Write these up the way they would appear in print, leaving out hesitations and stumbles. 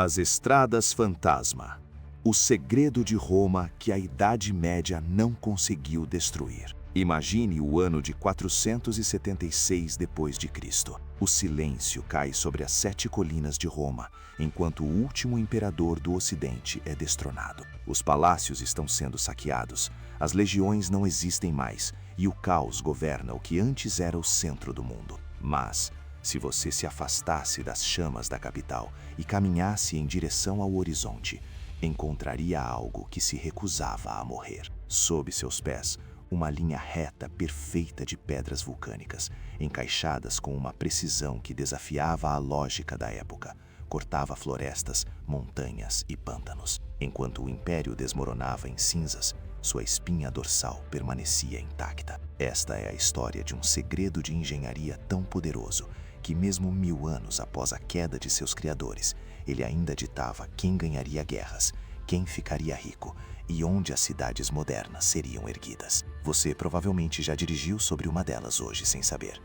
As estradas fantasma. O segredo de Roma que a Idade Média não conseguiu destruir. Imagine o ano de 476 d.C. O silêncio cai sobre as 7 colinas de Roma, enquanto o último imperador do Ocidente é destronado. Os palácios estão sendo saqueados, as legiões não existem mais e o caos governa o que antes era o centro do mundo. Mas, se você se afastasse das chamas da capital e caminhasse em direção ao horizonte, encontraria algo que se recusava a morrer. Sob seus pés, uma linha reta perfeita de pedras vulcânicas, encaixadas com uma precisão que desafiava a lógica da época, cortava florestas, montanhas e pântanos. Enquanto o império desmoronava em cinzas, sua espinha dorsal permanecia intacta. Esta é a história de um segredo de engenharia tão poderoso que, mesmo 1000 anos após a queda de seus criadores, ele ainda ditava quem ganharia guerras, quem ficaria rico e onde as cidades modernas seriam erguidas. Você provavelmente já dirigiu sobre uma delas hoje sem saber.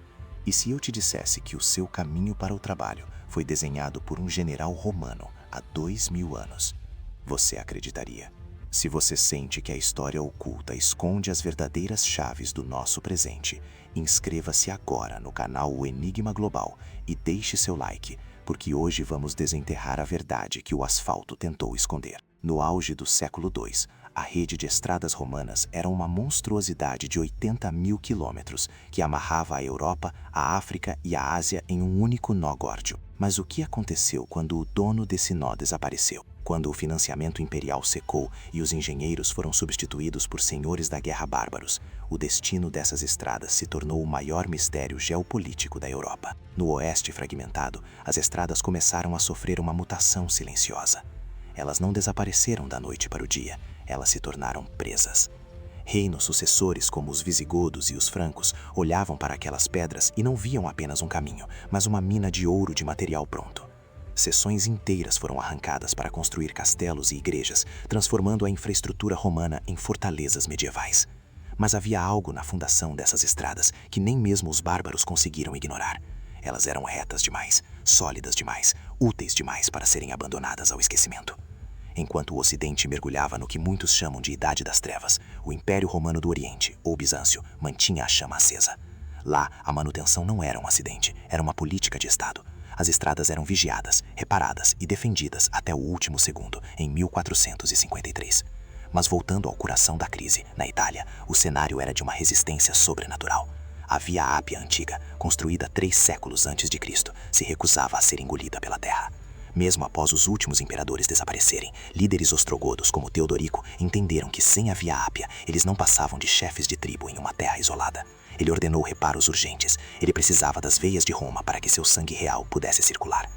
E se eu te dissesse que o seu caminho para o trabalho foi desenhado por um general romano há 2000 anos, você acreditaria? Se você sente que a história oculta esconde as verdadeiras chaves do nosso presente, inscreva-se agora no canal O Enigma Global e deixe seu like, porque hoje vamos desenterrar a verdade que o asfalto tentou esconder. No auge do século II, a rede de estradas romanas era uma monstruosidade de 80.000 quilômetros que amarrava a Europa, a África e a Ásia em um único nó górdio. Mas o que aconteceu quando o dono desse nó desapareceu? Quando o financiamento imperial secou e os engenheiros foram substituídos por senhores da guerra bárbaros, o destino dessas estradas se tornou o maior mistério geopolítico da Europa. No oeste fragmentado, as estradas começaram a sofrer uma mutação silenciosa. Elas não desapareceram da noite para o dia, elas se tornaram presas. Reinos sucessores como os visigodos e os francos olhavam para aquelas pedras e não viam apenas um caminho, mas uma mina de ouro de material pronto. Seções inteiras foram arrancadas para construir castelos e igrejas, transformando a infraestrutura romana em fortalezas medievais. Mas havia algo na fundação dessas estradas que nem mesmo os bárbaros conseguiram ignorar. Elas eram retas demais, sólidas demais, úteis demais para serem abandonadas ao esquecimento. Enquanto o Ocidente mergulhava no que muitos chamam de Idade das Trevas, o Império Romano do Oriente, ou Bizâncio, mantinha a chama acesa. Lá, a manutenção não era um acidente, era uma política de Estado. As estradas eram vigiadas, reparadas e defendidas até o último segundo, em 1453. Mas voltando ao coração da crise, na Itália, o cenário era de uma resistência sobrenatural. A Via Ápia antiga, construída 3 séculos antes de Cristo, se recusava a ser engolida pela terra. Mesmo após os últimos imperadores desaparecerem, líderes ostrogodos como Teodorico entenderam que sem a Via Ápia eles não passavam de chefes de tribo em uma terra isolada. Ele ordenou reparos urgentes. Ele precisava das veias de Roma para que seu sangue real pudesse circular.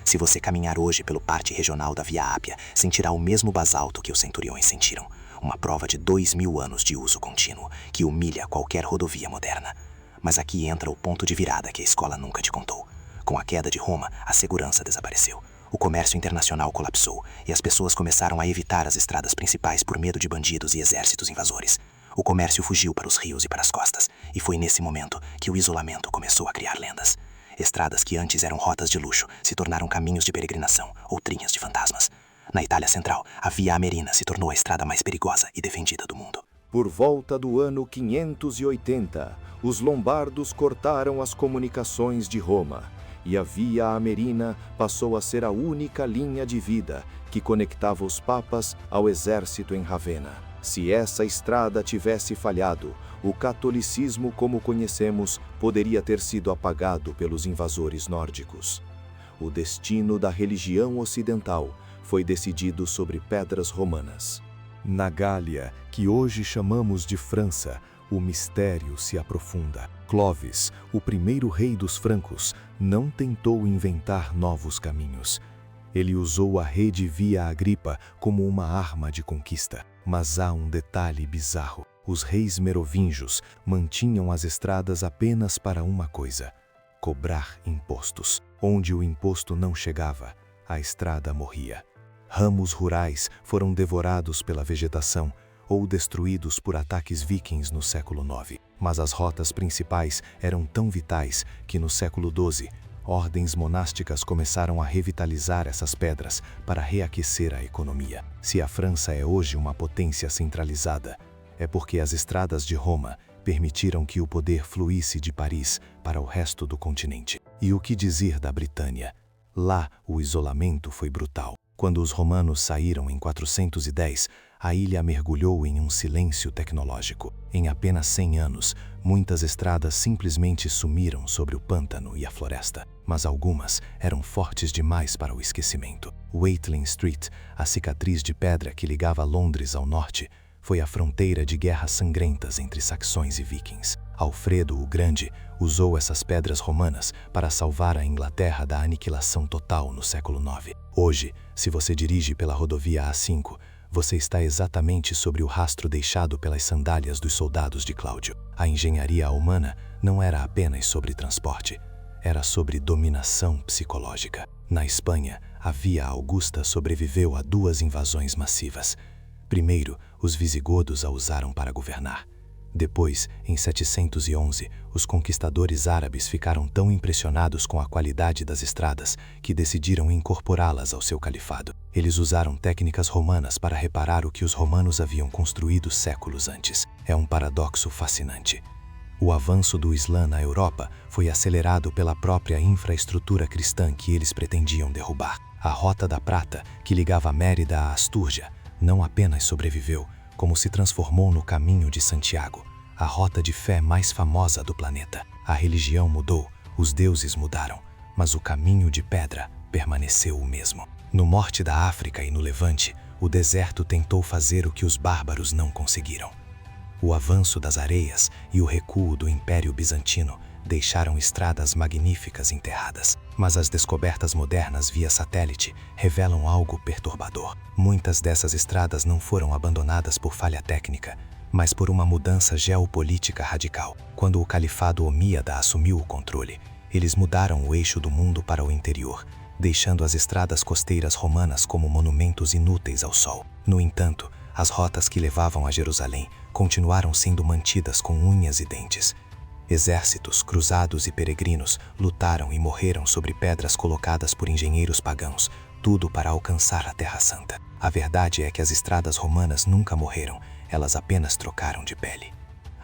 Se você caminhar hoje pelo parte regional da Via Ápia, sentirá o mesmo basalto que os centuriões sentiram. Uma prova de 2000 anos de uso contínuo, que humilha qualquer rodovia moderna. Mas aqui entra o ponto de virada que a escola nunca te contou. Com a queda de Roma, a segurança desapareceu. O comércio internacional colapsou e as pessoas começaram a evitar as estradas principais por medo de bandidos e exércitos invasores. O comércio fugiu para os rios e para as costas, e foi nesse momento que o isolamento começou a criar lendas. Estradas que antes eram rotas de luxo se tornaram caminhos de peregrinação ou trilhas de fantasmas. Na Itália Central, a Via Amerina se tornou a estrada mais perigosa e defendida do mundo. Por volta do ano 580, os lombardos cortaram as comunicações de Roma, e a Via Amerina passou a ser a única linha de vida que conectava os papas ao exército em Ravenna. Se essa estrada tivesse falhado, o catolicismo como conhecemos poderia ter sido apagado pelos invasores nórdicos. O destino da religião ocidental foi decidido sobre pedras romanas. Na Gália, que hoje chamamos de França, o mistério se aprofunda. Clovis, o primeiro rei dos francos, não tentou inventar novos caminhos. Ele usou a rede Via Agripa como uma arma de conquista. Mas há um detalhe bizarro. Os reis merovingios mantinham as estradas apenas para uma coisa: cobrar impostos. Onde o imposto não chegava, a estrada morria. Ramos rurais foram devorados pela vegetação ou destruídos por ataques vikings no século IX. Mas as rotas principais eram tão vitais que no século XII, ordens monásticas começaram a revitalizar essas pedras para reaquecer a economia. Se a França é hoje uma potência centralizada, é porque as estradas de Roma permitiram que o poder fluísse de Paris para o resto do continente. E o que dizer da Britânia? Lá, o isolamento foi brutal. Quando os romanos saíram em 410, a ilha mergulhou em um silêncio tecnológico. Em apenas 100 anos, muitas estradas simplesmente sumiram sobre o pântano e a floresta, mas algumas eram fortes demais para o esquecimento. Watling Street, a cicatriz de pedra que ligava Londres ao norte, foi a fronteira de guerras sangrentas entre saxões e vikings. Alfredo o Grande usou essas pedras romanas para salvar a Inglaterra da aniquilação total no século IX. Hoje, se você dirige pela rodovia A5, você está exatamente sobre o rastro deixado pelas sandálias dos soldados de Cláudio. A engenharia humana não era apenas sobre transporte, era sobre dominação psicológica. Na Espanha, a Via Augusta sobreviveu a 2 invasões massivas. Primeiro, os visigodos a usaram para governar. Depois, em 711, os conquistadores árabes ficaram tão impressionados com a qualidade das estradas que decidiram incorporá-las ao seu califado. Eles usaram técnicas romanas para reparar o que os romanos haviam construído séculos antes. É um paradoxo fascinante. O avanço do Islã na Europa foi acelerado pela própria infraestrutura cristã que eles pretendiam derrubar. A Rota da Prata, que ligava Mérida a Astúrgia, não apenas sobreviveu, como se transformou no Caminho de Santiago, a rota de fé mais famosa do planeta. A religião mudou, os deuses mudaram, mas o caminho de pedra permaneceu o mesmo. No norte da África e no Levante, o deserto tentou fazer o que os bárbaros não conseguiram. O avanço das areias e o recuo do Império Bizantino deixaram estradas magníficas enterradas. Mas as descobertas modernas via satélite revelam algo perturbador. Muitas dessas estradas não foram abandonadas por falha técnica, mas por uma mudança geopolítica radical. Quando o Califado Omíada assumiu o controle, eles mudaram o eixo do mundo para o interior, deixando as estradas costeiras romanas como monumentos inúteis ao sol. No entanto, as rotas que levavam a Jerusalém continuaram sendo mantidas com unhas e dentes. Exércitos, cruzados e peregrinos lutaram e morreram sobre pedras colocadas por engenheiros pagãos, tudo para alcançar a Terra Santa. A verdade é que as estradas romanas nunca morreram, elas apenas trocaram de pele.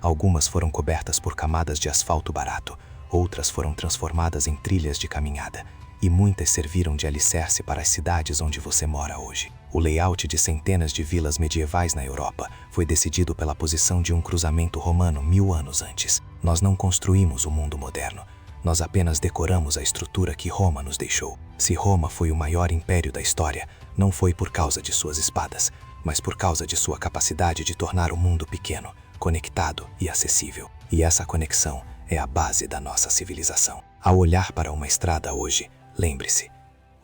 Algumas foram cobertas por camadas de asfalto barato, outras foram transformadas em trilhas de caminhada, e muitas serviram de alicerce para as cidades onde você mora hoje. O layout de centenas de vilas medievais na Europa foi decidido pela posição de um cruzamento romano 1000 anos antes. Nós não construímos o mundo moderno, nós apenas decoramos a estrutura que Roma nos deixou. Se Roma foi o maior império da história, não foi por causa de suas espadas, mas por causa de sua capacidade de tornar o mundo pequeno, conectado e acessível. E essa conexão é a base da nossa civilização. Ao olhar para uma estrada hoje, lembre-se,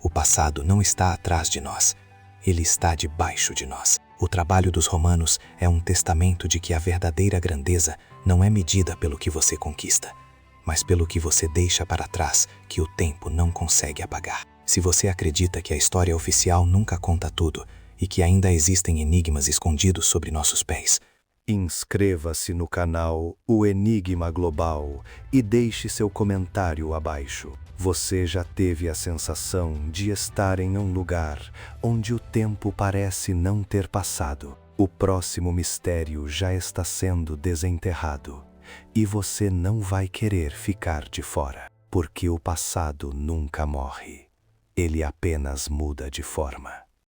o passado não está atrás de nós, ele está debaixo de nós. O trabalho dos romanos é um testamento de que a verdadeira grandeza não é medida pelo que você conquista, mas pelo que você deixa para trás que o tempo não consegue apagar. Se você acredita que a história oficial nunca conta tudo e que ainda existem enigmas escondidos sobre nossos pés, inscreva-se no canal O Enigma Global e deixe seu comentário abaixo. Você já teve a sensação de estar em um lugar onde o tempo parece não ter passado. O próximo mistério já está sendo desenterrado e você não vai querer ficar de fora, porque o passado nunca morre. Ele apenas muda de forma.